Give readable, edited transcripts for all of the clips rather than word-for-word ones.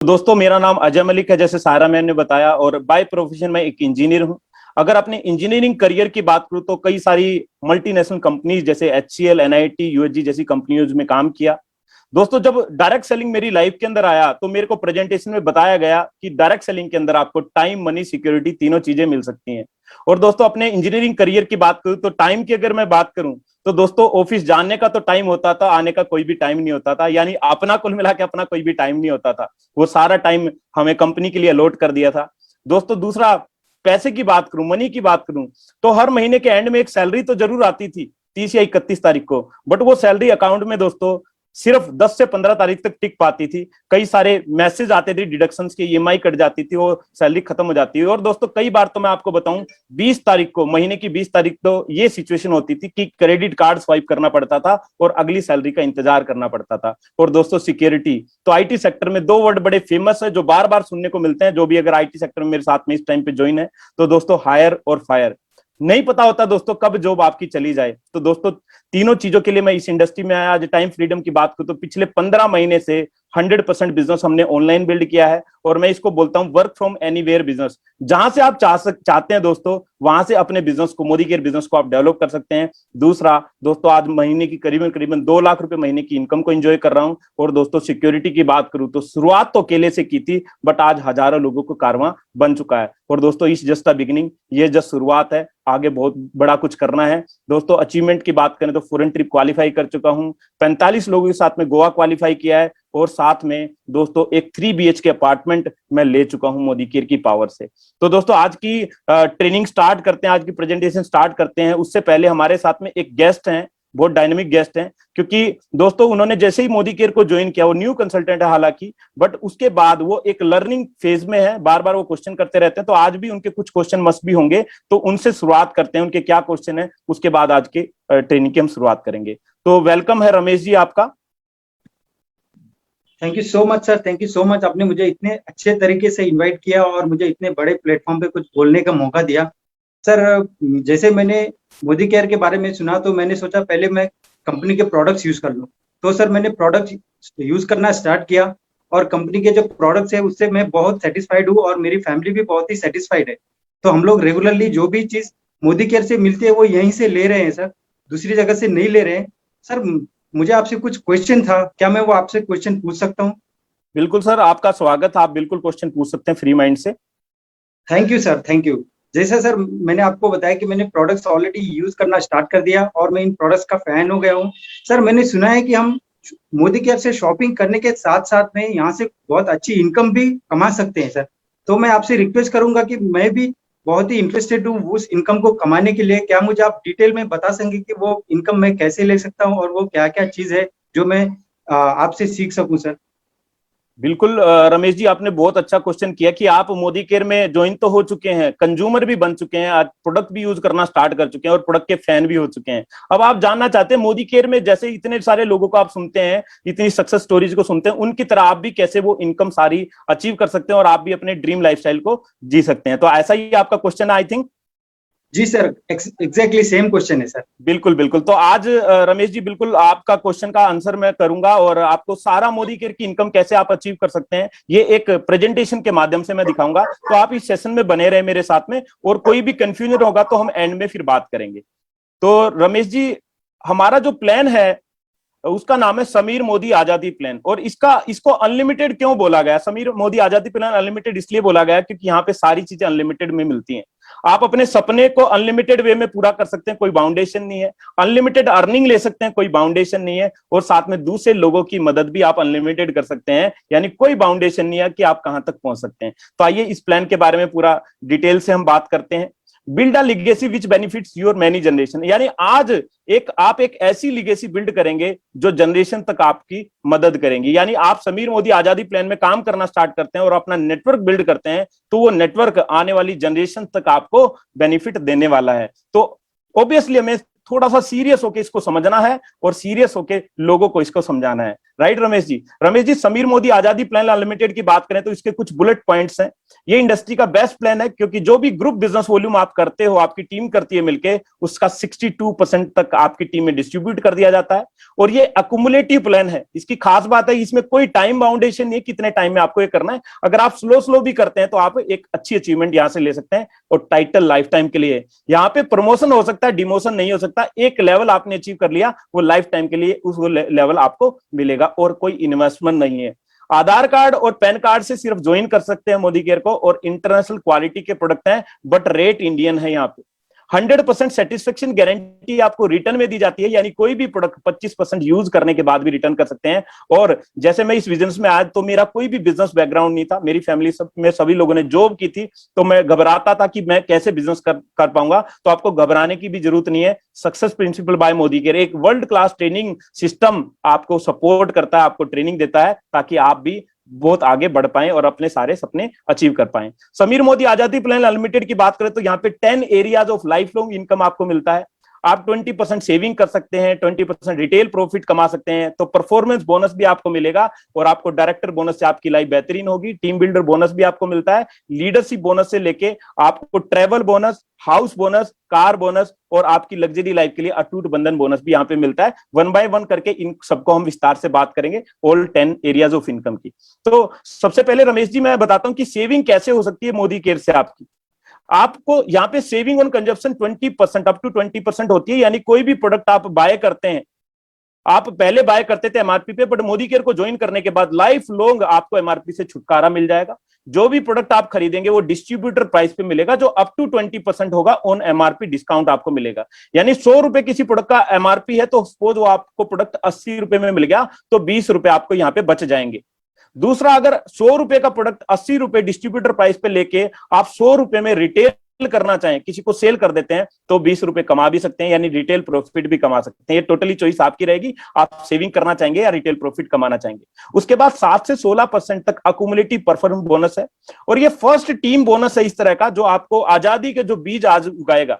दोस्तों, मेरा नाम अजय मलिक है, जैसे सारा मैम ने बताया, और बाय प्रोफेशन मैं एक इंजीनियर हूं। अगर अपने इंजीनियरिंग करियर की बात करूं तो कई सारी मल्टीनेशनल कंपनीज जैसे एचसीएल, एनआईटी, यूएसजी जैसी कंपनियों में काम किया। दोस्तों, जब डायरेक्ट सेलिंग मेरी लाइफ के अंदर आया तो मेरे को प्रेजेंटेशन में बताया गया कि डायरेक्ट सेलिंग के अंदर आपको टाइम, मनी, सिक्योरिटी तीनों चीजें मिल सकती हैं। और दोस्तों, अपने इंजीनियरिंग करियर की बात करूं तो टाइम की अगर मैं बात करूं तो दोस्तों, ऑफिस जाने का तो टाइम होता था, आने का कोई भी टाइम नहीं होता था। यानी अपना कुल मिला के अपना कोई भी टाइम नहीं होता था। वो सारा टाइम हमें कंपनी के लिए अलॉट कर दिया था। दोस्तों, दूसरा, पैसे की बात करूं, मनी की बात करूं तो हर महीने के एंड में एक सैलरी तो जरूर आती थी, 30 या 31 तारीख को। बट वो सैलरी अकाउंट में दोस्तों सिर्फ 10 से 15 तारीख तक टिक पाती थी। कई सारे मैसेज आते थे डिडक्शंस के, ईएमआई कट जाती थी, वो सैलरी खत्म हो जाती है। और दोस्तों, कई बार तो मैं आपको बताऊं, 20 तारीख को, महीने की 20 तारीख तो ये सिचुएशन होती थी कि क्रेडिट कार्ड स्वाइप करना पड़ता था और अगली सैलरी का इंतजार करना पड़ता था। और दोस्तों, सिक्योरिटी तो आईटी सेक्टर में दो वर्ड बड़े फेमस है जो बार बार सुनने को मिलते हैं। जो भी अगर आईटी सेक्टर में मेरे साथ में इस टाइम पे ज्वाइन है तो दोस्तों, हायर और फायर। नहीं पता होता दोस्तों कब जॉब आपकी चली जाए। तो दोस्तों, तीनों चीजों के लिए मैं इस इंडस्ट्री में आया। आज टाइम फ्रीडम की बात करूं तो पिछले 15 महीने से 100% बिजनेस हमने ऑनलाइन बिल्ड किया है। और मैं इसको बोलता हूं वर्क फ्रॉम एनीवेयर बिजनेस। जहां से आप चाहते हैं दोस्तों, वहां से अपने बिजनेस को, मोदी केयर बिजनेस को आप डेवलप कर सकते हैं। दूसरा दोस्तों, आज महीने की करीबन करीबन 2 लाख रुपए महीने की इनकम को एंजॉय कर रहा हूं। और दोस्तों, सिक्योरिटी की बात करूं तो शुरुआत तो अकेले से की थी, बट आज हजारों लोगों को कारवां बन चुका है। और दोस्तों, इस जस्ट द बिगिनिंग, ये जस्ट शुरुआत है, आगे बहुत बड़ा कुछ करना है। दोस्तों, अचीवमेंट की बात करें तो फॉरेन ट्रिप क्वालिफाई कर चुका हूं, 45 लोगों के साथ में गोवा क्वालिफाई किया है, और साथ में दोस्तों एक 3 BHK अपार्टमेंट मैं ले चुका हूं मोदी केयर की पावर से। तो दोस्तों, आज की ट्रेनिंग स्टार्ट करते हैं, आज की प्रेजेंटेशन स्टार्ट करते हैं। उससे पहले हमारे साथ में एक गेस्ट हैं, बहुत डायनेमिक गेस्ट हैं, क्योंकि दोस्तों उन्होंने जैसे ही मोदी केयर को ज्वाइन किया, वो न्यू कंसल्टेंट है हालांकि, बट उसके बाद वो एक लर्निंग फेज में है, बार बार वो क्वेश्चन करते रहते हैं। तो आज भी उनके कुछ क्वेश्चन मस्ट भी होंगे, तो उनसे शुरुआत करते हैं। उनके क्या क्वेश्चन है, उसके बाद आज के ट्रेनिंग की हम शुरुआत करेंगे। तो वेलकम है रमेश जी आपका। Thank you so much sir, thank you so much. आपने मुझे इतने अच्छे तरीके से इनवाइट किया और मुझे इतने बड़े प्लेटफॉर्म पे कुछ बोलने का मौका दिया। सर, जैसे मैंने मोदी केयर के बारे में सुना तो मैंने सोचा पहले मैं कंपनी के प्रोडक्ट्स यूज कर लूं। तो सर, मैंने प्रोडक्ट यूज करना स्टार्ट किया और कंपनी के जो प्रोडक्ट्स है उससे मैं बहुत सेटिस्फाइड हूँ और मेरी फैमिली भी बहुत ही सेटिस्फाइड है। तो हम लोग रेगुलरली जो भी चीज मोदी केयर से मिलती है वो यहीं से ले रहे हैं सर, दूसरी जगह से नहीं ले रहे हैं। सर, मुझे आपसे कुछ क्वेश्चन था, क्या मैं वो आपसे क्वेश्चन पूछ सकता हूँ? बिल्कुल सर, आपका स्वागत है, आप बिल्कुल क्वेश्चन पूछ सकते हैं फ्री माइंड से। Thank you sir, thank you. जैसे सर मैंने आपको बताया कि मैंने प्रोडक्ट्स ऑलरेडी यूज करना स्टार्ट कर दिया और मैं इन प्रोडक्ट्स का फैन हो गया हूँ। सर, मैंने सुना है कि हम मोदी केयर से शॉपिंग करने के साथ साथ में यहाँ से बहुत अच्छी इनकम भी कमा सकते हैं सर। तो मैं आपसे रिक्वेस्ट करूंगा कि मैं भी बहुत ही इंटरेस्टेड हूँ उस इनकम को कमाने के लिए। क्या मुझे आप डिटेल में बता सकेंगे कि वो इनकम मैं कैसे ले सकता हूँ और वो क्या क्या चीज है जो मैं आपसे सीख सकूं सर? बिल्कुल रमेश जी, आपने बहुत अच्छा क्वेश्चन किया कि आप मोदी केयर में ज्वाइन तो हो चुके हैं, कंज्यूमर भी बन चुके हैं, आज प्रोडक्ट भी यूज करना स्टार्ट कर चुके हैं और प्रोडक्ट के फैन भी हो चुके हैं। अब आप जानना चाहते हैं मोदी केयर में जैसे इतने सारे लोगों को आप सुनते हैं, इतनी सक्सेस स्टोरीज को सुनते हैं, उनकी तरह आप भी कैसे वो इनकम सारी अचीव कर सकते हैं और आप भी अपने ड्रीम लाइफस्टाइल को जी सकते हैं। तो ऐसा ही आपका क्वेश्चन है आई थिंक। जी सर, एग्जैक्टली सेम क्वेश्चन है सर। बिल्कुल बिल्कुल। तो आज रमेश जी, बिल्कुल आपका क्वेश्चन का आंसर मैं करूंगा और आपको सारा मोदी केयर की इनकम कैसे आप अचीव कर सकते हैं ये एक प्रेजेंटेशन के माध्यम से मैं दिखाऊंगा। तो आप इस सेशन में बने रहे मेरे साथ में, और कोई भी कंफ्यूजन होगा तो हम एंड में फिर बात करेंगे। तो रमेश जी, हमारा जो प्लान है उसका नाम है समीर मोदी आजादी प्लान। और इसको अनलिमिटेड क्यों बोला गया? समीर मोदी आजादी प्लान अनलिमिटेड इसलिए बोला गया क्योंकि यहाँ पे सारी चीजें अनलिमिटेड में मिलती हैं। आप अपने सपने को अनलिमिटेड वे में पूरा कर सकते हैं, कोई बाउंडेशन नहीं है। अनलिमिटेड अर्निंग ले सकते हैं, कोई बाउंडेशन नहीं है। और साथ में दूसरे लोगों की मदद भी आप अनलिमिटेड कर सकते हैं, यानी कोई बाउंडेशन नहीं है कि आप कहां तक पहुंच सकते हैं। तो आइए इस प्लान के बारे में पूरा डिटेल से हम बात करते हैं। Build a legacy which benefits your many generation, यानी आज आप एक ऐसी लिगेसी बिल्ड करेंगे जो जनरेशन तक आपकी मदद करेंगी। यानी आप समीर मोदी आजादी प्लान में काम करना स्टार्ट करते हैं और अपना नेटवर्क बिल्ड करते हैं, तो वो नेटवर्क आने वाली जनरेशन तक आपको बेनिफिट देने वाला है। तो ऑब्वियसली हमें थोड़ा सा सीरियस होकर इसको समझना है और सीरियस होकर लोगों को इसको समझाना है। राइट रमेश जी, समीर मोदी आजादी प्लान अनलिमिटेड की बात करें तो इसके कुछ बुलेट पॉइंट्स हैं। ये इंडस्ट्री का बेस्ट प्लान है, क्योंकि जो भी ग्रुप बिजनेस वॉल्यूम आप करते हो, आपकी टीम करती है मिलके, उसका 62% तक आपकी टीम में डिस्ट्रीब्यूट कर दिया जाता है। और ये अकुमुलेटिव प्लान है। इसकी खास बात है, इसमें कोई टाइम बाउंडेशन नहीं है कितने टाइम में आपको ये करना है। अगर आप स्लो भी करते हैं तो आप एक अच्छी अचीवमेंट यहां से ले सकते हैं, और टाइटल लाइफ टाइम के लिए। यहाँ पे प्रमोशन हो सकता है, डिमोशन नहीं हो सकता। एक लेवल आपने अचीव कर लिया, वो लाइफ टाइम के लिए उस लेवल आपको मिलेगा, और कोई इन्वेस्टमेंट नहीं है। आधार कार्ड और पैन कार्ड से सिर्फ ज्वाइन कर सकते हैं मोदी केयर को, और इंटरनेशनल क्वालिटी के प्रोडक्ट हैं, बट रेट इंडियन है। यहाँ पे 100% सेटिस्फेक्शन गारंटी आपको रिटर्न में दी जाती है, यानी कोई भी प्रोडक्ट 25% यूज करने के बाद भी रिटर्न कर सकते हैं। और जैसे मैं इस बिजनेस में आया तो मेरा कोई भी बिजनेस बैकग्राउंड नहीं था, मेरी फैमिली में सभी लोगों ने जॉब की थी, तो मैं घबराता था कि मैं कैसे बिजनेस कर पाऊंगा। तो आपको घबराने की भी जरूरत नहीं है। Success principal bye Modi care एक वर्ल्ड क्लास ट्रेनिंग सिस्टम आपको सपोर्ट करता है, आपको ट्रेनिंग देता है, ताकि आप भी बहुत आगे बढ़ पाएं और अपने सारे सपने अचीव कर पाएं। समीर मोदी आजादी प्लान अनलिमिटेड की बात करें तो यहाँ पे 10 areas of life long income आपको मिलता है। आप 20% सेविंग कर सकते हैं, 20% रिटेल प्रॉफिट कमा सकते हैं, तो परफॉर्मेंस बोनस भी आपको मिलेगा, और आपको डायरेक्टर बोनस से आपकी लाइफ बेहतरीन होगी। टीम बिल्डर बोनस भी आपको मिलता है, लीडरशिप बोनस से लेके आपको travel bonus, house bonus, car bonus, और आपकी लग्जरी लाइफ के लिए अटूट बंधन बोनस भी यहाँ पे मिलता है। 1 बाय 1 करके इन सबको हम विस्तार से बात करेंगे, ऑल 10 एरियाज ऑफ इनकम की। तो सबसे पहले रमेश जी मैं बताता हूं कि सेविंग कैसे हो सकती है मोदी केयर से। आपको यहाँ पे saving on consumption 20% up to 20% होती है, यानी कोई भी प्रोडक्ट आप बाय करते हैं, आप पहले बाय करते थे एमआरपी पे, बट मोदी केयर को ज्वाइन करने के बाद लाइफ लॉन्ग आपको एमआरपी से छुटकारा मिल जाएगा। जो भी प्रोडक्ट आप खरीदेंगे वो डिस्ट्रीब्यूटर प्राइस पे मिलेगा, जो अप टू 20% होगा ऑन एमआरपी डिस्काउंट आपको मिलेगा। यानी 100 रुपए किसी प्रोडक्ट का एमआरपी है, तो सपोज वो आपको प्रोडक्ट 80 रुपए में मिल गया, तो 20 रुपए आपको यहाँ पे बच जाएंगे। दूसरा, अगर 100 रुपए का प्रोडक्ट 80 रुपए डिस्ट्रीब्यूटर प्राइस पे लेके आप 100 रुपए में रिटेल करना चाहें, किसी को सेल कर देते हैं, तो 20 रुपए कमा भी सकते हैं, यानी रिटेल प्रॉफिट भी कमा सकते हैं। ये टोटली चॉइस आपकी रहेगी, आप सेविंग करना चाहेंगे या रिटेल प्रॉफिट कमाना चाहेंगे। उसके बाद 7 से 16% तक अक्यूमुलेटिव परफॉर्मेंस बोनस है, और ये फर्स्ट टीम बोनस है इस तरह का, जो आपको आजादी के जो बीज आज उगाएगा,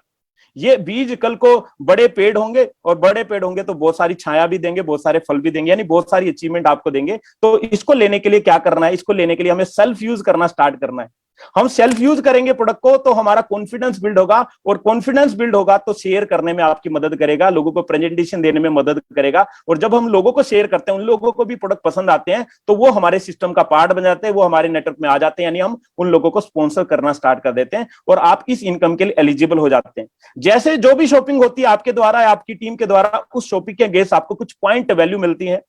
ये बीज कल को बड़े पेड़ होंगे, और बड़े पेड़ होंगे तो बहुत सारी छाया भी देंगे, बहुत सारे फल भी देंगे, यानी बहुत सारी अचीवमेंट आपको देंगे। तो इसको लेने के लिए क्या करना है? इसको लेने के लिए हमें सेल्फ यूज करना स्टार्ट करना है। हम सेल्फ यूज करेंगे प्रोडक्ट को, तो हमारा कॉन्फिडेंस बिल्ड होगा, और कॉन्फिडेंस बिल्ड होगा तो शेयर करने में आपकी मदद करेगा, लोगों को प्रेजेंटेशन देने में मदद करेगा। और जब हम लोगों को शेयर करते हैं, उन लोगों को भी प्रोडक्ट पसंद आते हैं, तो वो हमारे सिस्टम का पार्ट बन जाते हैं, वो हमारे नेटवर्क में आ जाते हैं, यानी हम उन लोगों को स्पॉन्सर करना स्टार्ट कर देते हैं, और आप इस इनकम के लिए एलिजिबल हो जाते हैं। जैसे जो भी शॉपिंग होती है आपके द्वारा, आपकी टीम के द्वारा, उस शॉपिंग के अगेंस्ट आपको कुछ पॉइंट वैल्यू मिलती है,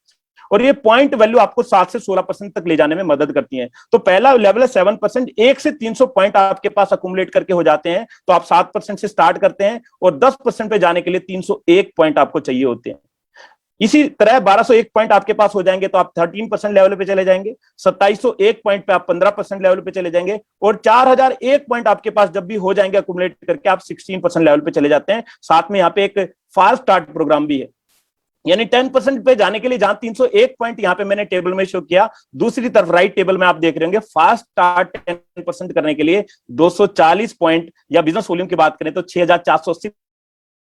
और ये पॉइंट वैल्यू आपको 7 से 16% तक ले जाने में मदद करती है। तो पहला लेवल है 7%, 1 से 300 पॉइंट आपके पास अकुमुलेट करके हो जाते हैं, तो आप 7% से स्टार्ट करते हैं, और 10% पे जाने के लिए 301 पॉइंट आपको चाहिए होते हैं। इसी तरह 1201 पॉइंट आपके पास हो जाएंगे तो आप 13% लेवल पे चले जाएंगे, 2701 पॉइंट पे आप 15% लेवल पे चले जाएंगे, और 4001 पॉइंट आपके पास जब भी हो जाएंगे अकुमुलेट करके, आप 16% लेवल पे चले जाते हैं। साथ में यहाँ पे एक फास्ट स्टार्ट प्रोग्राम भी है, यानी 10% पे जाने के लिए, जहां 301 पॉइंट यहां पे मैंने टेबल में शो किया, दूसरी तरफ राइट टेबल में आप देख रहे होंगे फास्ट स्टार्ट 10% करने के लिए 240 पॉइंट, या बिजनेस वॉल्यूम की बात करें तो 6480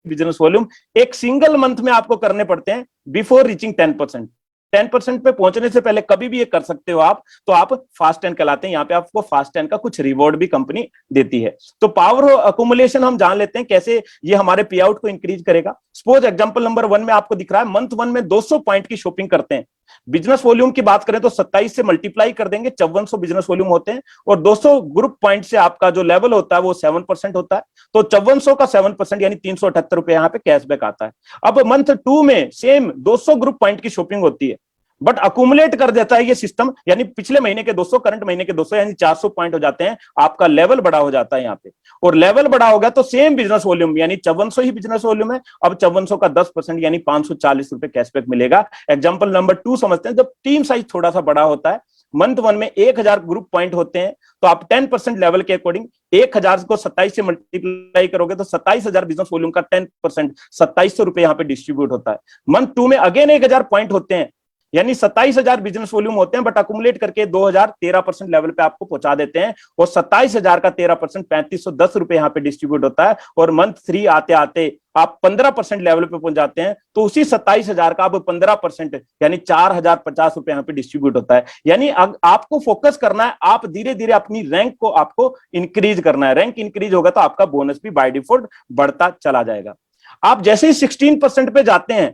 बिजनेस वॉल्यूम एक सिंगल मंथ में आपको करने पड़ते हैं बिफोर रीचिंग 10%। 10% पे पहुंचने से पहले कभी भी ये कर सकते हो आप, तो आप फास्ट 10 कहलाते हैं। यहाँ पे आपको फास्ट 10 का कुछ रिवॉर्ड भी कंपनी देती है। तो पावर ऑफ अकुमुलेशन हम जान लेते हैं कैसे ये हमारे पे आउट को इंक्रीज करेगा। सपोज एग्जांपल नंबर 1 में आपको दिख रहा है, मंथ 1 में 200 पॉइंट की शॉपिंग करते हैं। बिजनेस वॉल्यूम की बात करें तो 27 से मल्टीप्लाई कर देंगे, 5400 बिजनेस वॉल्यूम होते हैं, और 200 ग्रुप पॉइंट से आपका जो लेवल होता है वो 7% होता है। तो 5400 का 7% यानी 378 रुपए यहाँ पे कैशबैक आता है। अब मंथ 2 में सेम 200 ग्रुप पॉइंट की शॉपिंग होती है, बट अकुमुलेट कर देता है ये सिस्टम, यानी पिछले महीने के 200 करंट महीने के 200 यानी 400 पॉइंट हो जाते हैं। आपका लेवल बड़ा हो जाता है यहाँ पे, और लेवल बड़ा होगा तो सेम बिजनेस वॉल्यूम, यानी 5400 ही बिजनेस वॉल्यूम है, अब 5400 का 10% यानी 540 रुपए कैशबैक मिलेगा। एग्जांपल नंबर 2 समझते हैं। जब टीम साइज थोड़ा सा बड़ा होता है, मंथ 1 में 1000 ग्रुप पॉइंट होते हैं, तो आप 10% लेवल के अकॉर्डिंग 1000 को 27 से मल्टीप्लाई करोगे तो 27000 बिजनेस वॉल्यूम का 10% 2700 रुपए यहाँ पे डिस्ट्रीब्यूट होता है। मंथ 2 में अगेन 1000 पॉइंट होते हैं, यानी 27,000 बिजनेस वॉल्यूम होते हैं, बट अकुमुलेट करके 2000 13% लेवल पे आपको पहुंचा देते हैं, और 27,000 का 13% 3510 रुपए यहाँ पे डिस्ट्रीब्यूट होता है, और मंथ 3 आते आते आप 15% लेवल पे पहुंच जाते हैं, तो उसी 27,000 का अब 15% यानी 4,050 रुपए यहाँ पे डिस्ट्रीब्यूट होता है। यानी आपको फोकस करना है, आप धीरे धीरे अपनी रैंक को आपको इंक्रीज करना है, रैंक इंक्रीज होगा तो आपका बोनस भी बाय डिफॉल्ट बढ़ता चला जाएगा। आप जैसे ही 16% पे जाते हैं,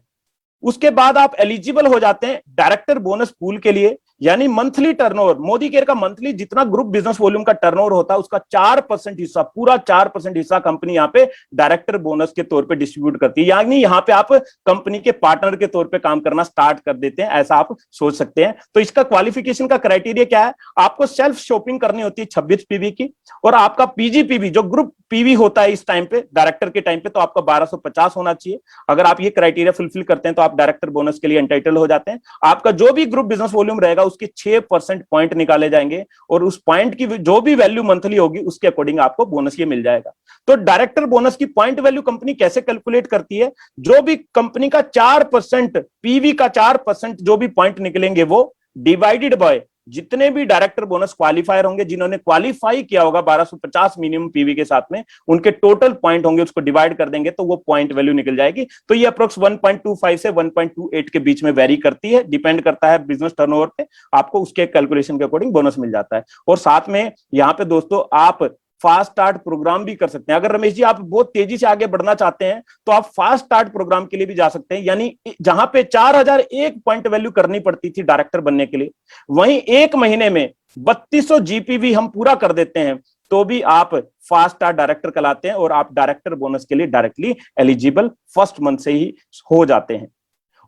उसके बाद आप एलिजिबल हो जाते हैं डायरेक्टर बोनस पूल के लिए, यानी मंथली टर्नओवर, मोदी केयर का मंथली जितना ग्रुप बिजनेस वॉल्यूम का टर्नओवर होता है उसका 4% हिस्सा, पूरा 4% हिस्सा कंपनी यहाँ पे डायरेक्टर बोनस के तौर पे डिस्ट्रीब्यूट करती है। यानी यहाँ पे आप कंपनी के पार्टनर के तौर पे काम करना स्टार्ट कर देते हैं, ऐसा आप सोच सकते हैं। तो इसका क्वालिफिकेशन का क्राइटेरिया क्या है, आपको सेल्फ शॉपिंग करनी होती है 26 पीवी की, और आपका पीजीपीवी जो ग्रुप पीवी होता है इस टाइम पे डायरेक्टर के टाइम पे, तो आपका 1250 होना चाहिए। अगर आप ये क्राइटेरिया फुलफिल करते हैं तो आप डायरेक्टर बोनस के लिए एंटाइटल हो जाते हैं। आपका जो भी ग्रुप बिजनेस वॉल्यूम रहेगा उसके 6% पॉइंट निकाले जाएंगे, और उस पॉइंट की जो भी वैल्यू मंथली होगी उसके अकॉर्डिंग आपको बोनस ये मिल जाएगा। तो डायरेक्टर बोनस की पॉइंट वैल्यू कंपनी कैसे कैलकुलेट करती है, जो भी कंपनी का 4% पीवी का 4% जो भी पॉइंट निकलेंगे वो डिवाइडेड बाय जितने भी डायरेक्टर बोनस क्वालिफायर होंगे, जिन्होंने क्वालिफाई किया होगा 1250 मिनिमम पीवी के साथ में, उनके टोटल पॉइंट होंगे, उसको डिवाइड कर देंगे तो वो पॉइंट वैल्यू निकल जाएगी। तो ये अप्रोक्स 1.25 से 1.28 के बीच में वेरी करती है, डिपेंड करता है बिजनेस टर्नओवर पे, आपको उसके कैलकुलेशन के अकॉर्डिंग बोनस मिल जाता है। और साथ में यहाँ पे दोस्तों आप फास्ट स्टार्ट प्रोग्राम भी कर सकते हैं। अगर रमेश जी आप बहुत तेजी से आगे बढ़ना चाहते हैं तो आप फास्ट स्टार्ट प्रोग्राम के लिए भी जा सकते हैं, यानी जहां पे 4001 पॉइंट वैल्यू करनी पड़ती थी डायरेक्टर बनने के लिए, वहीं एक महीने में 3200 जीपीवी हम पूरा कर देते हैं, तो भी आप फास्ट स्टार्ट डायरेक्टर कहलाते हैं, और आप डायरेक्टर बोनस के लिए डायरेक्टली एलिजिबल फर्स्ट मंथ से ही हो जाते हैं।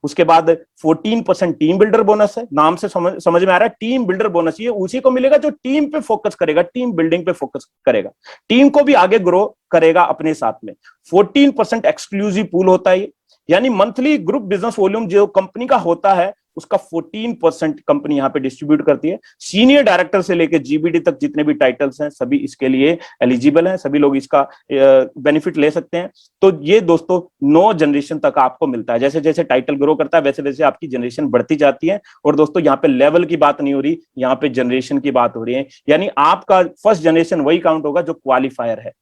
उसके बाद 14% टीम बिल्डर बोनस है, नाम से समझ में आ रहा है टीम बिल्डर बोनस, ये उसी को मिलेगा जो टीम पे फोकस करेगा, टीम बिल्डिंग पे फोकस करेगा, टीम को भी आगे ग्रो करेगा अपने साथ में। 14% एक्सक्लूसिव पूल होता है, यानी मंथली ग्रुप बिजनेस वॉल्यूम जो कंपनी का होता है उसका 14% कंपनी यहां पे डिस्ट्रीब्यूट करती है। सीनियर डायरेक्टर से लेकर जीबीडी तक जितने भी टाइटल्स हैं सभी इसके लिए एलिजिबल हैं, सभी लोग इसका बेनिफिट ले सकते हैं। तो ये दोस्तों 9 जनरेशन तक आपको मिलता है, जैसे जैसे टाइटल ग्रो करता है वैसे वैसे आपकी जनरेशन बढ़ती जाती है। और दोस्तों यहाँ पे लेवल की बात नहीं हो रही, यहाँ पे जनरेशन की बात हो रही है, यानी आपका फर्स्ट जनरेशन वही काउंट होगा जो क्वालिफायर है,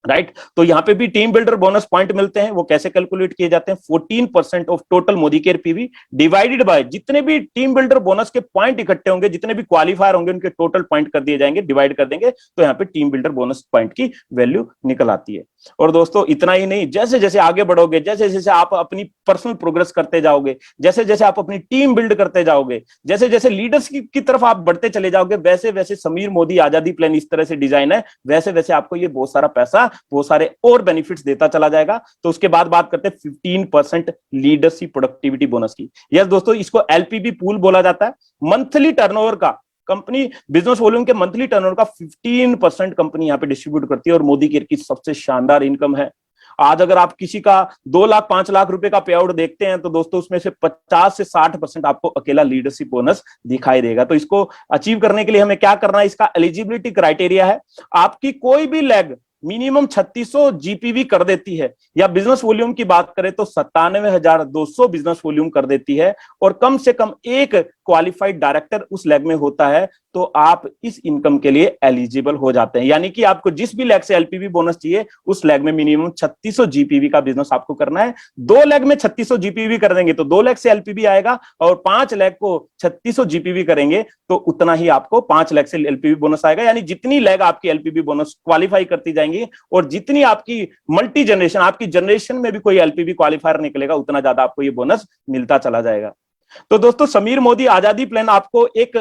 राइट। तो यहाँ पे भी टीम बिल्डर बोनस पॉइंट मिलते हैं, वो कैसे कैलकुलेट किए जाते हैं, 14% of total Modi care PV divided by जितने भी टीम बिल्डर बोनस के पॉइंट इकट्ठे होंगे, जितने भी क्वालिफायर होंगे उनके टोटल पॉइंट कर दिए जाएंगे, डिवाइड कर देंगे, तो यहाँ पे टीम बिल्डर बोनस पॉइंट की वैल्यू निकल आती है। और दोस्तों इतना ही नहीं, जैसे जैसे आगे बढ़ोगे, जैसे जैसे आप अपनी पर्सनल प्रोग्रेस करते जाओगे, जैसे जैसे आप अपनी टीम बिल्ड करते जाओगे, जैसे जैसे लीडर्स की तरफ आप बढ़ते चले जाओगे, वैसे वैसे समीर मोदी आजादी प्लान इस तरह से डिजाइन है, वैसे वैसे आपको ये बहुत सारा पैसा, बहुत सारे और बेनिफिट्स देता चला जाएगा। तो उसके बाद बात करते हैं 15% लीडरशिप प्रोडक्टिविटी बोनस की। यस दोस्तों, इसको एलपीबी पूल बोला जाता है। मंथली टर्नओवर का, कंपनी बिजनेस वॉल्यूम के मंथली टर्नओवर का 15% कंपनी यहां पे डिस्ट्रीब्यूट करती है, और मोदी केयर की सबसे शानदार इनकम है। आज अगर आप किसी का 2 लाख 5 लाख रुपए का पे आउट देखते हैं तो दोस्तों उसमें से 50 से 60% आपको अकेला लीडरशिप बोनस दिखाई देगा। तो इसको अचीव करने के लिए हमें क्या करना है, इसका एलिजिबिलिटी क्राइटेरिया है, आपकी कोई भी लेग मिनिमम 3600 जीपीवी कर देती है, या बिजनेस वॉल्यूम की बात करें तो 97,200 बिजनेस वॉल्यूम कर देती है, और कम से कम एक क्वालिफाइड डायरेक्टर उस लेग में होता है, तो आप इस इनकम के लिए एलिजिबल हो जाते हैं। यानी कि आपको जिस भी लेग से एलपीवी बोनस चाहिए उस लेग में मिनिमम 3600 जीपीवी का बिजनेस आपको करना है। 2 लेग में 3600 जीपीवी कर देंगे तो 2 लेग से एलपीवी आएगा, और 5 लेग को 3600 जीपीवी करेंगे तो उतना ही आपको 5 लेग से एलपीवी बोनस आएगा। यानी जितनी लेग आपकी एलपीवी बोनस क्वालिफाई करती जाएंगी, और जितनी आपकी मल्टी जनरेशन, आपकी जनरेशन में भी कोई एलपीवी क्वालिफायर निकलेगा, उतना ज्यादा आपको ये बोनस मिलता चला जाएगा। तो दोस्तों समीर मोदी आजादी प्लान आपको एक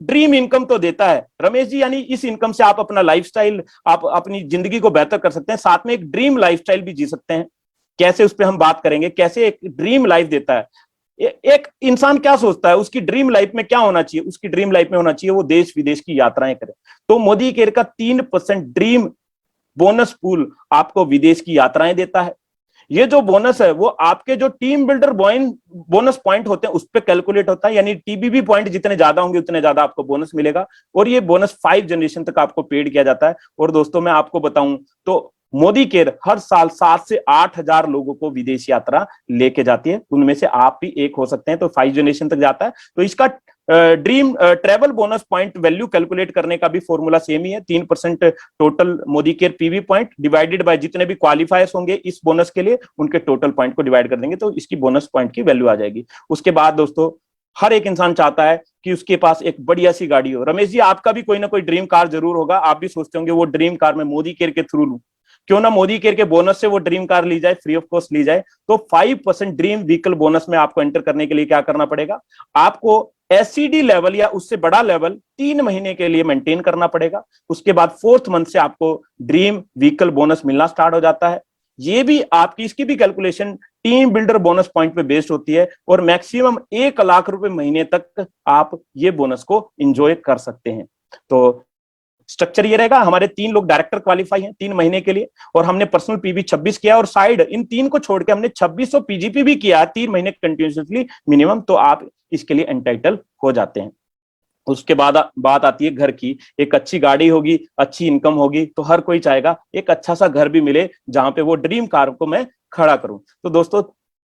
ड्रीम इनकम तो देता है रमेश जी, यानी इस इनकम से आप अपना लाइफस्टाइल, आप अपनी जिंदगी को बेहतर कर सकते हैं, साथ में एक ड्रीम लाइफस्टाइल भी जी सकते हैं। कैसे, उस पर हम बात करेंगे, कैसे एक ड्रीम लाइफ देता है। एक इंसान क्या सोचता है, उसकी ड्रीम लाइफ में क्या होना चाहिए, उसकी ड्रीम लाइफ में होना चाहिए वो देश विदेश की यात्राएं करे। तो मोदी केयर का 3% ड्रीम बोनस पूल आपको विदेश की यात्राएं देता है। ये जो बोनस है वो आपके जो टीम बिल्डर बोनस पॉइंट होते हैं उस पर कैलकुलेट होता है, यानी टीबीबी पॉइंट जितने ज्यादा होंगे उतने ज्यादा आपको बोनस मिलेगा, और ये बोनस 5 जनरेशन तक आपको पेड किया जाता है। और दोस्तों मैं आपको बताऊं तो मोदी केयर हर साल 7 से 8 हजार लोगों को विदेश यात्रा लेके जाती है, उनमें से आप भी एक हो सकते हैं। तो 5 जनरेशन तक जाता है। तो इसका dream travel bonus point value calculate करने का भी फॉर्मूला सेम ही है। 3% total Modi care PV point divided by जितने भी क्वालिफायर्स होंगे इस बोनस के लिए, उनके टोटल पॉइंट को डिवाइड कर देंगे तो इसकी बोनस पॉइंट की वैल्यू आ जाएगी। उसके बाद दोस्तों हर एक इंसान चाहता है कि उसके पास एक बढ़िया सी गाड़ी हो। रमेश जी, आपका भी कोई ना कोई ड्रीम कार जरूर होगा। आप भी सोचते होंगे वो ड्रीम कार मैं मोदी केयर के थ्रू लूं, क्यों ना मोदी केयर के बोनस से वो ड्रीम कार ली जाए, फ्री ऑफ कॉस्ट ली जाए। तो 5% ड्रीम व्हीकल बोनस में आपको एंटर करने के लिए क्या करना पड़ेगा, आपको एससीडी लेवल या उससे बड़ा लेवल 3 महीने के लिए मेंटेन करना पड़ेगा। उसके बाद 4th मंथ से आपको ड्रीम व्हीकल बोनस मिलना स्टार्ट हो जाता है। ये भी आपकी इसकी भी calculation team builder bonus point पे बेस्ड होती है और मैक्सिमम 1 लाख रुपए महीने तक आप ये बोनस को एंजॉय कर सकते हैं। तो स्ट्रक्चर ये रहेगा, हमारे 3 लोग डायरेक्टर क्वालिफाई हैं 3 महीने के लिए, और हमने पर्सनल पीवी 26 किया और साइड इन 3 को छोड़ के हमने 2600 पीजीपी भी किया 3 महीने कंटिन्यूसली मिनिमम, तो आप इसके लिए एंटाइटल हो जाते हैं। उसके बाद बात आती है घर की। एक अच्छी गाड़ी होगी, अच्छी इनकम होगी, तो हर कोई चाहेगा एक अच्छा सा घर भी मिले जहां पे वो ड्रीम कार को मैं खड़ा करूं। तो दोस्तों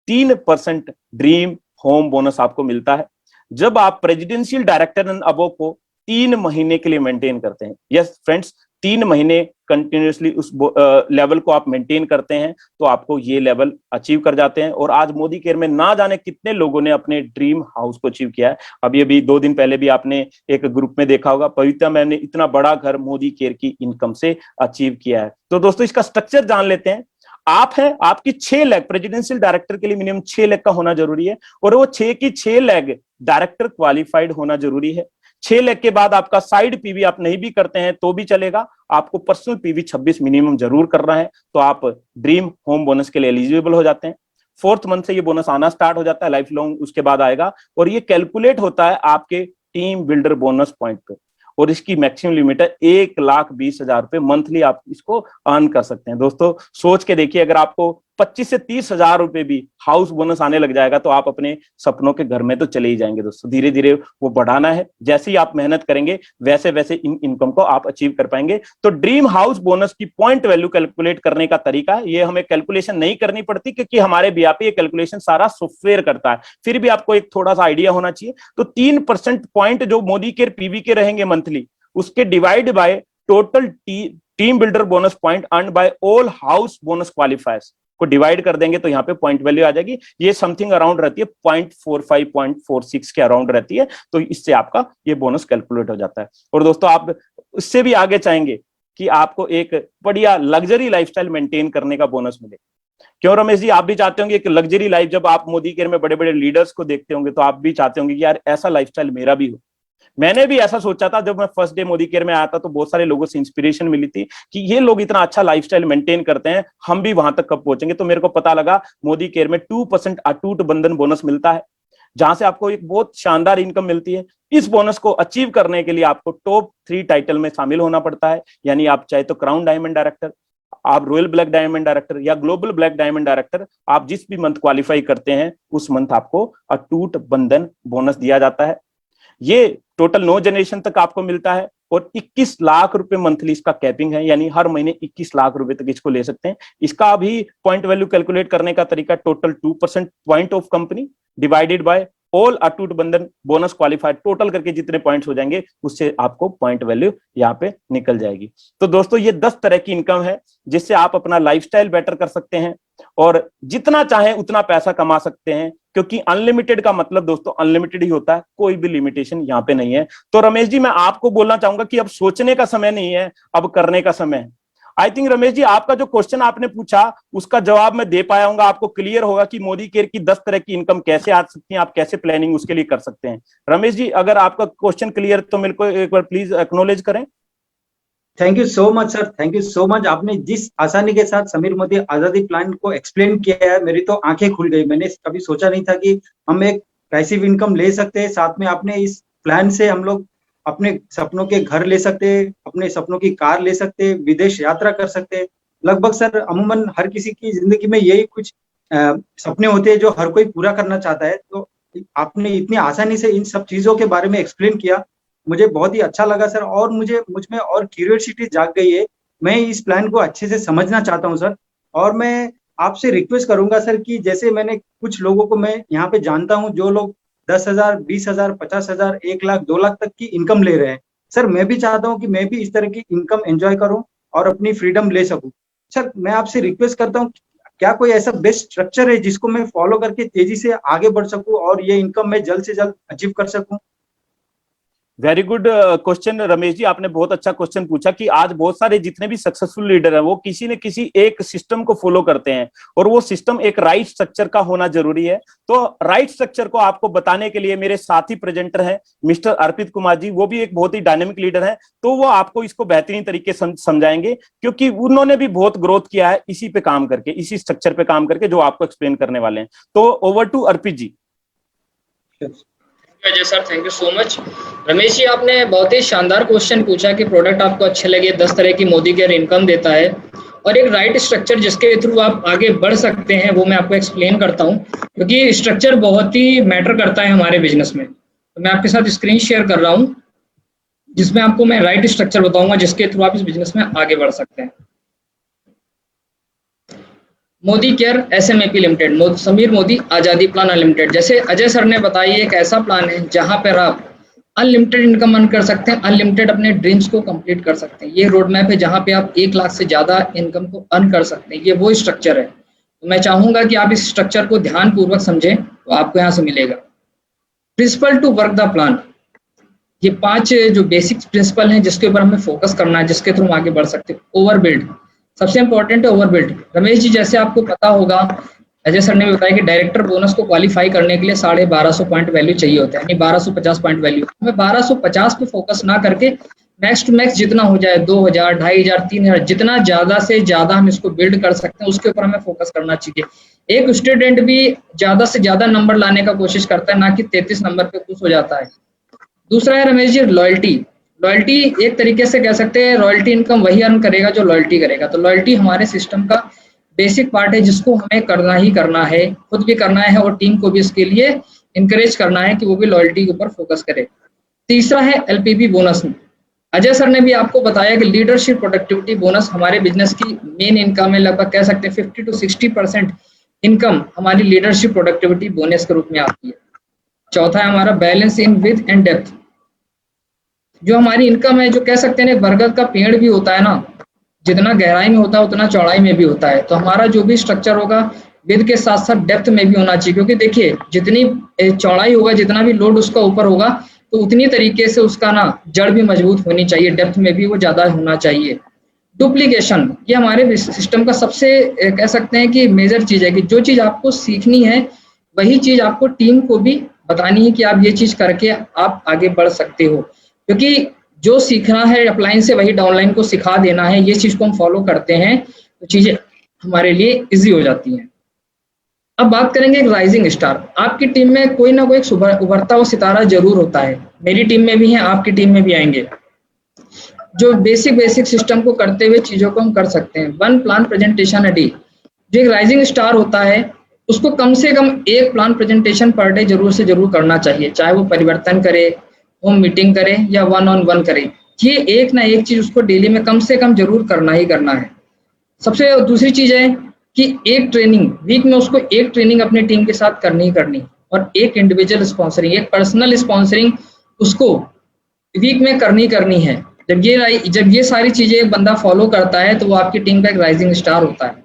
3% ड्रीम होम बोनस आपको मिलता है जब आप प्रेसिडेंशियल डायरेक्टर एंड अबव को 3 महीने के लिए मेंटेन करते हैं। यस फ्रेंड्स, 3 महीने कंटिन्यूसली उस लेवल को आप मेंटेन करते हैं तो आपको ये लेवल अचीव कर जाते हैं। और आज मोदी केयर में ना जाने कितने लोगों ने अपने ड्रीम हाउस को अचीव किया है। अभी 2 दिन पहले भी आपने एक ग्रुप में देखा होगा, पवित्रा मैम ने इतना बड़ा घर मोदी केयर की इनकम से अचीव किया है। तो दोस्तों इसका स्ट्रक्चर जान लेते हैं। आप हैं, आपकी 6 लाख प्रेसिडेंशियल डायरेक्टर के लिए मिनिमम 6 लाख का होना जरूरी है, और वो 6 की 6 लाख डायरेक्टर क्वालिफाइड होना जरूरी है। 6 लाख के बाद आपका साइड पीवी आप नहीं भी करते हैं तो भी चलेगा, आपको पर्सनल पीवी 26 मिनिमम जरूर करना है, तो आप ड्रीम होम बोनस के लिए एलिजिबल हो जाते हैं। 4th मंथ से ये बोनस आना स्टार्ट हो जाता है, लाइफ लॉन्ग उसके बाद आएगा, और ये कैलकुलेट होता है आपके टीम बिल्डर बोनस पॉइंट पे, और इसकी मैक्सिमम लिमिट है 1,20,000 रुपए मंथली आप इसको अर्न कर सकते हैं। दोस्तों सोच के देखिए, अगर आपको 25 से 30 हजार रुपए भी हाउस बोनस आने लग जाएगा तो आप अपने सपनों के घर में तो चले ही जाएंगे। दोस्तों धीरे धीरे वो बढ़ाना है, जैसे ही आप मेहनत करेंगे वैसे वैसे इन इनकम को आप अचीव कर पाएंगे। तो ड्रीम हाउस बोनस की पॉइंट वैल्यू कैलकुलेट करने का तरीका है, ये हमें कैलकुलेशन नहीं करनी पड़ती क्योंकि हमारे बीआप ये कैलकुलेशन सारा सॉफ्टवेयर करता है। फिर भी आपको एक थोड़ा सा आइडिया होना चाहिए। तो 3% पॉइंट जो मोदी केयर पीवी के रहेंगे मंथली, उसके divide by total team builder bonus point earn by all house bonus क्वालिफायर्स को डिवाइड कर देंगे तो यहाँ पे पॉइंट वैल्यू आ जाएगी। ये समथिंग अराउंड रहती है 0.45 0.46 के अराउंड रहती है, तो इससे आपका ये बोनस कैलकुलेट हो जाता है। और दोस्तों आप इससे भी आगे चाहेंगे कि आपको एक बढ़िया लग्जरी लाइफस्टाइल मेंटेन करने का बोनस मिले। क्यों रमेश जी, आप भी चाहते होंगे एक लग्जरी लाइफ, जब आप मोदी केयर में बड़े बड़े लीडर्स को देखते होंगे तो आप भी चाहते होंगे कि यार ऐसा लाइफस्टाइल मेरा भी हो। मैंने भी ऐसा सोचा था, जब मैं फर्स्ट डे मोदी केयर में आया था तो बहुत सारे लोगों से इंस्पिरेशन मिली थी कि ये लोग इतना अच्छा लाइफस्टाइल मेंटेन करते हैं, हम भी वहां तक कब पहुंचेंगे। तो मेरे को पता लगा मोदी केयर में 2% अटूट बंधन बोनस मिलता है, जहां से आपको एक बहुत शानदार इनकम मिलती है। इस बोनस को अचीव करने के लिए आपको टॉप 3 टाइटल में शामिल होना पड़ता है, यानी आप चाहे तो क्राउन डायमंड डायरेक्टर, आप रॉयल ब्लैक डायमंड डायरेक्टर या ग्लोबल ब्लैक डायमंड डायरेक्टर, आप जिस भी मंथ क्वालिफाई करते हैं उस मंथ आपको अटूट बंधन बोनस दिया जाता है। ये टोटल 9 जनरेशन तक आपको मिलता है और 21 लाख रुपए मंथली इसका कैपिंग है, यानी हर महीने 21 लाख रुपए तक इसको ले सकते हैं। इसका भी पॉइंट वैल्यू कैलकुलेट करने का तरीका total 2% point of company divided by all अटूट बंधन बोनस क्वालिफाइड, टोटल करके जितने पॉइंट्स हो जाएंगे उससे आपको पॉइंट वैल्यू यहाँ पे निकल जाएगी। तो दोस्तों ये 10 तरह की इनकम है जिससे आप अपना लाइफस्टाइल बेटर कर सकते हैं और जितना चाहें उतना पैसा कमा सकते हैं, क्योंकि अनलिमिटेड का मतलब दोस्तों अनलिमिटेड ही होता है, कोई भी लिमिटेशन यहाँ पे नहीं है। तो रमेश जी मैं आपको बोलना चाहूंगा कि अब सोचने का समय नहीं है, अब करने का समय है। आई थिंक रमेश जी आपका जो क्वेश्चन आपने पूछा उसका जवाब मैं दे पाया हूँ, आपको क्लियर होगा कि मोदी केयर की 10 तरह की इनकम कैसे आ सकती है, आप कैसे प्लानिंग उसके लिए कर सकते हैं। रमेश जी अगर आपका क्वेश्चन क्लियर तो मेरे को एक बार प्लीज एक्नॉलेज करें। Thank you so much sir, thank you so much. आपने जिस आसानी के साथ समीर मोदी आजादी प्लान को एक्सप्लेन किया है, मेरी तो आंखें खुल गई। मैंने कभी सोचा नहीं था कि हम एक पैसिव इनकम ले सकते हैं, साथ में आपने इस प्लान से हम लोग अपने सपनों के घर ले सकते हैं, अपने सपनों की कार ले सकते हैं, विदेश यात्रा कर सकते हैं। लगभग सर अमूमन हर किसी की जिंदगी में यही कुछ सपने होते हैं जो हर कोई पूरा करना चाहता है। तो आपने इतनी आसानी से इन सब चीजों के बारे में एक्सप्लेन किया, मुझे बहुत ही अच्छा लगा सर। और मुझ में और क्यूरियोसिटी जाग गई है मैं इस प्लान को अच्छे से समझना चाहता हूँ सर। और मैं आपसे रिक्वेस्ट करूंगा सर कि जैसे मैंने कुछ लोगों को मैं यहाँ पे जानता हूँ जो लोग 10,000, 20,000, 50,000, 1 लाख, 2 लाख तक की इनकम ले रहे हैं। सर मैं भी चाहता हूँ कि मैं भी इस तरह की इनकम एंजॉय करूँ और अपनी फ्रीडम ले सकूँ। सर मैं आपसे रिक्वेस्ट करता हूँ, क्या कोई ऐसा बेस्ट स्ट्रक्चर है जिसको मैं फॉलो करके तेजी से आगे बढ़ सकूँ और ये इनकम मैं जल्द से जल्द अचीव कर सकूँ? Very good question Ramesh ji, आपने बहुत अच्छा क्वेश्चन पूछा कि आज बहुत सारे जितने भी सक्सेसफुल लीडर हैं वो किसी न किसी एक सिस्टम को फॉलो करते हैं, और वो सिस्टम एक राइट स्ट्रक्चर का होना जरूरी है। तो राइट स्ट्रक्चर को आपको बताने के लिए मेरे साथी प्रेजेंटर हैं मिस्टर अर्पित कुमार जी, वो भी एक बहुत ही डायनेमिक लीडर है, तो वो आपको इसको बेहतरीन तरीके से समझाएंगे, क्योंकि उन्होंने भी बहुत ग्रोथ किया है इसी पे काम करके, इसी स्ट्रक्चर पे काम करके, जो आपको एक्सप्लेन करने वाले हैं। तो over to Arpit ji. Ajay sir, thank you so much. Ramesh ji, आपने बहुत ही शानदार क्वेश्चन पूछा कि प्रोडक्ट आपको अच्छे लगे, 10 तरह की मोदी केयर इनकम देता है और एक राइट स्ट्रक्चर जिसके थ्रू आप आगे बढ़ सकते हैं, वो मैं आपको एक्सप्लेन करता हूं, क्योंकि स्ट्रक्चर बहुत ही मैटर करता है हमारे बिजनेस में। तो मैं आपके साथ स्क्रीन शेयर कर रहा हूं जिसमें आपको मैं राइट स्ट्रक्चर बताऊंगा जिसके थ्रू आप इस बिजनेस में आगे बढ़ सकते हैं। Modi care SMAP limited, Sameer Modi आज़ादी प्लान अनलिमिटेड। जैसे अजय सर ने बताया, एक ऐसा प्लान है जहां पर आप अनलिमिटेड इनकम अर्न कर सकते हैं, अनलिमिटेड अपने ड्रीम्स को कंप्लीट कर सकते हैं। ये रोड मैप है जहां पे आप 1 लाख से ज़्यादा इनकम को अर्न कर सकते हैं। ये वो स्ट्रक्चर है। तो मैं चाहूंगा कि आप इस स्ट्रक्चर को ध्यानपूर्वक समझें, तो आपको यहाँ से मिलेगा principle to work the plan. ये 5 जो बेसिक प्रिंसिपल हैं जिसके ऊपर हमें फोकस करना है, जिसके थ्रू हम आगे बढ़ सकते हैं। ओवरबिल्ड, सबसे इंपॉर्टेंट है ओवरबिल्ड। रमेश जी, जैसे आपको पता होगा, अजय सर ने बताया कि डायरेक्टर बोनस को क्वालिफाई करने के लिए 1250 पॉइंट वैल्यू चाहिए होता है, यानी 1250 पॉइंट वैल्यू। हमें 1250 पे फोकस ना करके मैक्स टू मैक्स जितना हो जाए, 2000, 2500, 3000, जितना ज्यादा से ज्यादा हम इसको बिल्ड कर सकते हैं उसके ऊपर हमें फोकस करना चाहिए। एक स्टूडेंट भी ज्यादा से ज्यादा नंबर लाने का कोशिश करता है, ना कि 33 नंबर पे खुश हो जाता है। दूसरा है रमेश जी लॉयल्टी। लॉयल्टी एक तरीके से कह सकते हैं रॉयल्टी इनकम वही अर्न करेगा जो लॉयल्टी करेगा। तो लॉयल्टी हमारे सिस्टम का बेसिक पार्ट है जिसको हमें करना ही करना है, खुद भी करना है और टीम को भी इसके लिए इनकरेज करना है कि वो भी लॉयल्टी के ऊपर फोकस करे। तीसरा है LPP बोनस। अजय सर ने भी आपको बताया कि लीडरशिप प्रोडक्टिविटी बोनस हमारे बिजनेस की मेन इनकम है। लगभग कह सकते हैं 50 to 60% इनकम हमारी लीडरशिप प्रोडक्टिविटी बोनस के रूप में आती है। चौथा है हमारा balance in with and depth. जो हमारी इनकम है, जो कह सकते हैं बरगद का पेड़ भी होता है ना, जितना गहराई में होता है उतना चौड़ाई में भी होता है। तो हमारा जो भी स्ट्रक्चर होगा विद के साथ साथ डेप्थ में भी होना चाहिए, क्योंकि देखिए जितनी चौड़ाई होगा, जितना भी लोड उसका ऊपर होगा, तो उतनी तरीके से उसका ना जड़ भी मजबूत होनी चाहिए, डेप्थ में भी वो ज्यादा होना चाहिए। डुप्लीकेशन, ये हमारे सिस्टम का सबसे कह सकते हैं कि मेजर चीज है कि जो चीज आपको सीखनी है वही चीज आपको टीम को भी बतानी है कि आप ये चीज करके आप आगे बढ़ सकते हो, क्योंकि जो सीखना है अपलाइन से वही डाउनलाइन को सिखा देना है। ये चीज को हम फॉलो करते हैं तो चीजें हमारे लिए इजी हो जाती हैं। अब बात करेंगे एक राइजिंग स्टार। आपकी टीम में कोई ना कोई एक उभरता हुआ सितारा जरूर होता है। मेरी टीम में भी है, आपकी टीम में भी आएंगे, जो बेसिक सिस्टम को करते हुए चीजों को हम कर सकते हैं। 1 प्लान प्रेजेंटेशन अ डे। जो एक राइजिंग स्टार होता है उसको कम से कम 1 प्लान प्रेजेंटेशन पर डे जरूर से जरूर करना चाहिए, चाहे वो परिवर्तन करे, होम मीटिंग करे या 1-on-1 करे। ये एक ना एक चीज उसको डेली में कम से कम जरूर करना ही करना है। सबसे दूसरी चीज है कि एक ट्रेनिंग वीक में उसको एक ट्रेनिंग अपनी टीम के साथ करनी ही करनी, और एक इंडिविजुअल स्पॉन्सरिंग, एक पर्सनल स्पॉन्सरिंग उसको वीक में करनी है। जब ये सारी चीजें एक बंदा फॉलो करता है तो वो आपकी टीम का एक राइजिंग स्टार होता है।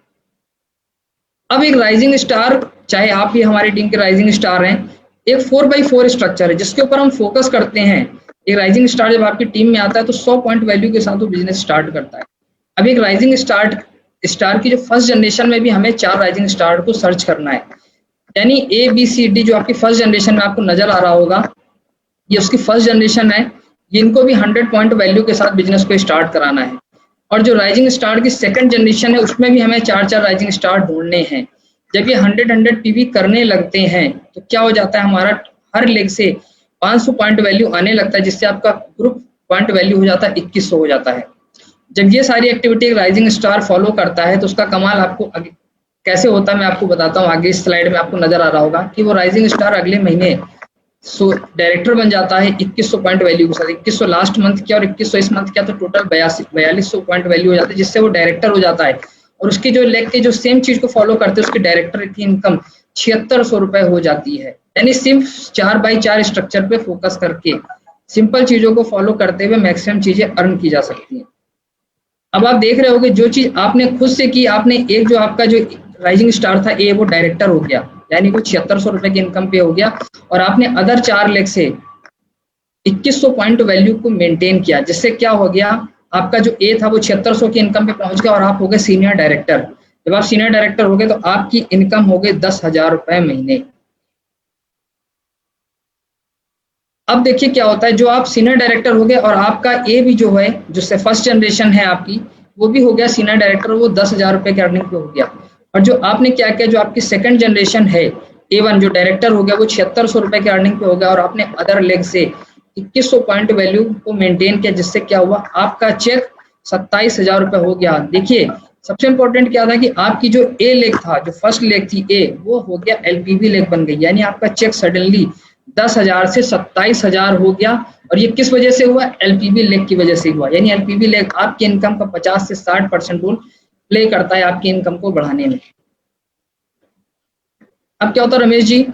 अब एक राइजिंग स्टार, चाहे आप भी हमारी टीम के राइजिंग स्टार हैं, एक 4x4 स्ट्रक्चर है जिसके ऊपर हम फोकस करते हैं। एक राइजिंग स्टार जब आपकी टीम में आता है तो 100 पॉइंट वैल्यू के साथ वो बिजनेस स्टार्ट करता है। अब एक राइजिंग स्टार की जो फर्स्ट जनरेशन में भी हमें 4 राइजिंग स्टार को सर्च करना है, यानी ABCD जो आपकी फर्स्ट जनरेशन में आपको नजर आ रहा होगा, ये उसकी फर्स्ट जनरेशन है। इनको भी 100 पॉइंट वैल्यू के साथ बिजनेस को स्टार्ट कराना है। और जो राइजिंग स्टार की सेकंड जनरेशन है उसमें भी हमें 4 राइजिंग स्टार ढूंढने हैं। जब ये 100 PV करने लगते हैं तो क्या हो जाता है, हमारा हर लेग से 500 पॉइंट वैल्यू आने लगता है, जिससे आपका ग्रुप पॉइंट वैल्यू हो जाता है 2100 हो जाता है। जब ये सारी एक्टिविटी राइजिंग स्टार फॉलो करता है तो उसका कमाल आपको कैसे होता है मैं आपको बताता हूँ। आगे इस स्लाइड में आपको नजर आ रहा होगा कि वो राइजिंग स्टार अगले महीने सो डायरेक्टर बन जाता है 2100 पॉइंट वैल्यू के साथ। 2100 लास्ट मंथ किया और 2100 इस मंथ किया, तो टोटल 4200 पॉइंट वैल्यू हो जाता है, जिससे वो डायरेक्टर हो जाता है। और उसकी जो लेग के जो सेम चीज को फॉलो करते हैं, उसकी डायरेक्टर की इनकम 7600 रुपए हो जाती है। यानी सिर्फ 4x4 स्ट्रक्चर पे फोकस करके सिंपल चीजों को फॉलो करते हुए मैक्सिमम चीजें अर्न की जा सकती हैं। अब आप देख रहे होगे जो चीज आपने खुद से की, आपने एक जो आपका जो राइजिंग स्टार था ए, वो डायरेक्टर हो गया, यानी वो 7600 रुपए की इनकम पे हो गया, और आपने अदर 4 लेग से 2100 पॉइंट वैल्यू को मेंटेन किया, जिससे क्या हो गया, आपका जो ए था वो 7600 की इनकम पे पहुंच गया और आप हो गए सीनियर डायरेक्टर। जब आप सीनियर डायरेक्टर हो गए तो आपकी इनकम हो गई 10,000 रुपए महीने। अब देखिए क्या होता है, जो आप सीनियर डायरेक्टर हो गए और आपका ए भी जो है, जो फर्स्ट जनरेशन है आपकी, वो भी हो गया सीनियर डायरेक्टर, वो 10,000 रुपए के अर्निंग पे हो गया। और जो आपने क्या किया, जो आपकी सेकंड जनरेशन है A1 जो डायरेक्टर हो गया, वो 7600 रुपए के अर्निंग पे हो गया और आपने अदर लेग से 2100 पॉइंट वैल्यू को मेंटेन किया, जिससे क्या हुआ, आपका चेक 27,000 रुपए हो गया। देखिए सबसे इंपॉर्टेंट क्या था कि आपकी जो ए लेग था, जो फर्स्ट लेग थी ए, वो हो गया LPB लेग बन गई, यानी आपका चेक सडनली 10,000 से 27,000 हो गया। और ये किस वजह से हुआ, LPB लेग की वजह से हुआ। यानी LPB लेग आपकी इनकम का 50 से 60% रोल प्ले करता है आपकी इनकम को बढ़ाने में। अब क्या होता है रमेश जी,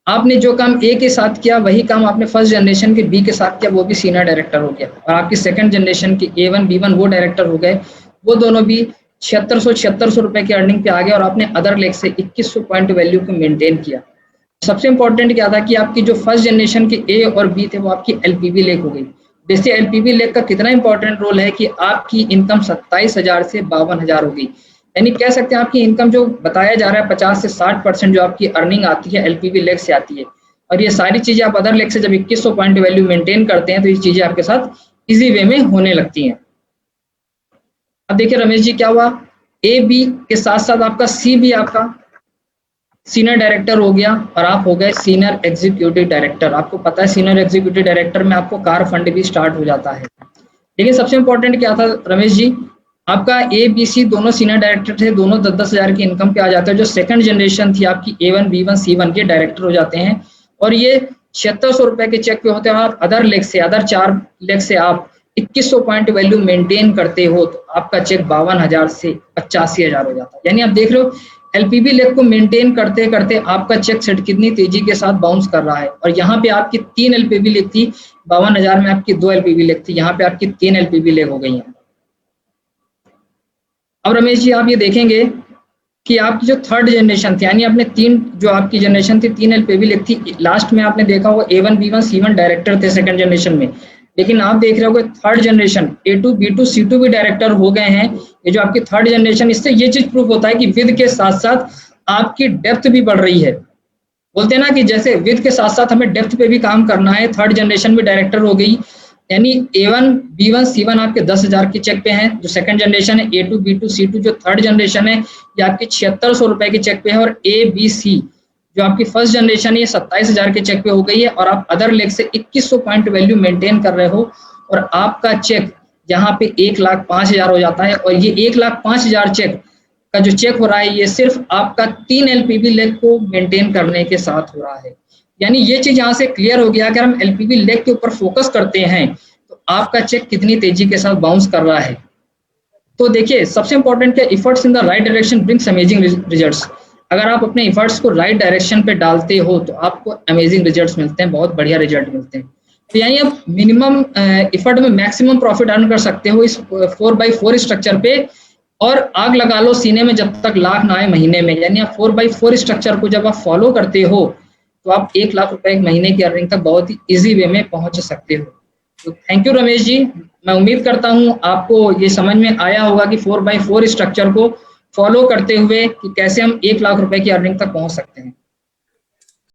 आपने जो काम ए के साथ किया वही काम आपने फर्स्ट जनरेशन के बी के साथ किया, वो भी सीनियर डायरेक्टर हो गया। और आपकी सेकंड जनरेशन के A1 B1 वो डायरेक्टर हो गए, वो दोनों भी 7600 रुपए की अर्निंग पे आ गए और आपने अदर लेग से 2100 पॉइंट वैल्यू को मेंटेन किया। सबसे इंपॉर्टेंट क्या था कि आपकी जो फर्स्ट जनरेशन के ए और बी थे, वो आपकी LPB लेग हो गई। वैसे LPB लेग का कितना इंपॉर्टेंट रोल है कि आपकी इनकम 27,000 से 52,000 हो गई। यानी कह सकते हैं आपकी इनकम जो बताया जा रहा है 50 से 60% जो आपकी अर्निंग आती है LPB लेग से आती है। और ये सारी चीजें आप अदर लेग से जब 2100 पॉइंट वैल्यू मेंटेन करते हैं तो ये चीजें आपके साथ इजी वे में होने लगती हैं। अब देखिए रमेश जी क्या हुआ, AB के साथ साथ आपका C भी आपका सीनियर डायरेक्टर हो गया और आप हो गए सीनियर एग्जीक्यूटिव डायरेक्टर। आपको पता है सीनियर एग्जीक्यूटिव डायरेक्टर में आपको कार फंड भी स्टार्ट हो जाता है। लेकिन सबसे इंपॉर्टेंट क्या था रमेश जी, आपका ABC दोनों सीनियर डायरेक्टर थे, दोनों 10,000 की इनकम पे आ जाते हैं। जो सेकंड जनरेशन थी आपकी A1 B1 C1 के डायरेक्टर हो जाते हैं और ये 7600 रुपए के चेक पे होते हैं। आप अदर लेग से, अदर 4 लेग से आप 2100 पॉइंट वैल्यू मेंटेन करते हो तो आपका चेक 52,000 से 85,000 हो जाता है। यानी आप देख रहे हो LPB लेग को मेंटेन करते करते आपका चेक सेट कितनी तेजी के साथ बाउंस कर रहा है। और यहाँ पे आपकी 3 LPB लेग थी, 52,000 में आपकी 2 LPB लेग थी, यहाँ पे आपकी 3 LPB लेग हो गई है। अब रमेश जी आप ये देखेंगे कि आपकी जो थर्ड जनरेशन थी, यानी आपने 3 जो आपकी जनरेशन थी 3 LPB लेग थी, लास्ट में आपने देखा होगा A1 B1 C1 डायरेक्टर थे सेकंड जनरेशन में। लेकिन आप देख रहे होगे third generation A2 B2 C2 भी डायरेक्टर हो गए हैं। ये जो आपकी थर्ड जनरेशन, इससे ये चीज प्रूफ होता है कि विद के साथ साथ आपकी डेप्थ भी बढ़ रही है। बोलते हैं ना कि जैसे विद के साथ साथ हमें डेप्थ पे भी काम करना है। थर्ड जनरेशन भी डायरेक्टर हो गई, यानी A1 B1 C1 आपके 10,000 के चेक पे हैं। जो सेकंड जनरेशन है A2 B2 C2 जो थर्ड जनरेशन है ये आपकी 7600 रुपए के चेक पे है। और ABC जो आपकी फर्स्ट जनरेशन है ये 27,000 के चेक पे हो गई है और आप अदर लेग से 2100 पॉइंट वैल्यू मेंटेन कर रहे हो और आपका चेक यहाँ पे 1,05,000 हो जाता है। और ये 1,05,000 चेक का जो चेक हो रहा है ये सिर्फ आपका 3 LPB लेग को मेंटेन करने के साथ हो रहा है। यानी ये चीज यहाँ से क्लियर हो गया, अगर हम LPB लेग के ऊपर फोकस करते हैं तो आपका चेक कितनी तेजी के साथ बाउंस कर रहा है। तो देखिए सबसे इंपॉर्टेंट क्या, efforts in the right direction brings amazing results. अगर आप अपने एफर्ट्स को राइट डायरेक्शन पे डालते हो तो आपको अमेजिंग रिजल्ट्स मिलते हैं, बहुत बढ़िया रिजल्ट मिलते हैं। तो यानी आप मिनिमम एफर्ट में मैक्सिमम प्रॉफिट अर्न कर सकते हो इस 4x4 स्ट्रक्चर पे। और आग लगा लो सीने में जब तक लाख ना आए महीने में। यानी आप 4x4 स्ट्रक्चर को जब आप फॉलो करते हो तो आप 1 लाख रुपए एक महीने की अर्निंग तक बहुत ही इजी वे में पहुंच सकते हो। तो थैंक यू रमेश जी, मैं उम्मीद करता हूं आपको ये समझ में आया होगा कि 4x4 स्ट्रक्चर को फॉलो करते हुए कि कैसे हम 1 लाख रुपए की अर्निंग तक पहुंच सकते हैं।